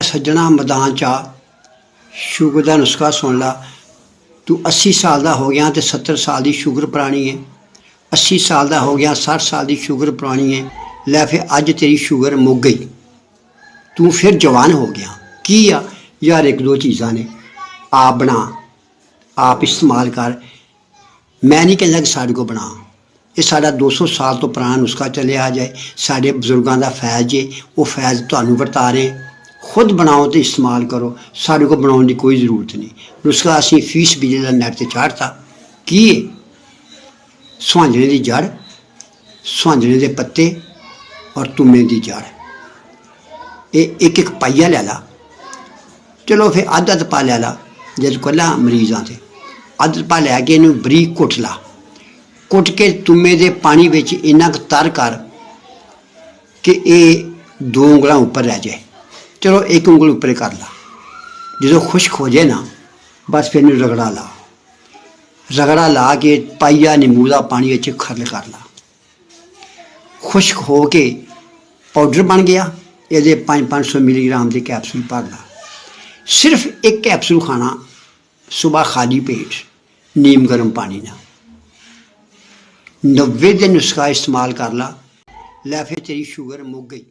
सज्जणा मैदान चा शुगर का नुस्खा सुन ला। तू 80 साल का हो गया तो 70 साल की शुगर पुरानी है, 80 साल का हो गया 60 साल की शुगर पुरानी है। लै फिर अज तेरी शुगर मुक गई, तू फिर जवान हो गया। की आ यार, एक दो चीज़ां ने, आप बना, आप इस्तेमाल कर। मैं नहीं कहता कि साढ़े को बना, ये साढ़ा 200 साल तो पुराना नुस्खा चलिया आ जाए, साढ़े बजुर्गों का फैज़ जे, वो फैज़ तुहानू वरता रहे। खुद बनाओ तो इस्तेमाल करो, साढ़े को बनाने की कोई ज़रूरत नहीं। नुस्खा असी फीस बिजली का नैट से चाढ़ता। की है? सुहांजने की जड़, सुहांजने के पत्ते और तुम्मे की जड़, ये एक एक पाइया लै ला। चलो फिर अद्ध अद्ध पा लै ला, जे तू कल्ला मरीज़ आ तो अद्ध पा लैके इनू बरीक कुट ला। कुट के तुम्मे के पानी विच इन्ना क तर कर कि ये 2 ਉਂਗਲਾਂ उपर रह जाए। चलो 1 ਉਂਗਲ उपर कर ला। जो खुश्क हो जाए ना, बस फिर रगड़ा ला। रगड़ा ला के पाइया नींबू का पानी विच खरल कर ला। खुश्क हो के पाउडर बन गया, ये 500 मिलीग्राम के कैप्सूल भर ला। सिर्फ एक कैप्सूल खाना सुबह खाली पेट, नीम गर्म पानी ना। 90 दिन नुस्खा इस्तेमाल कर ला, लै फिर तेरी शुगर मुक गई।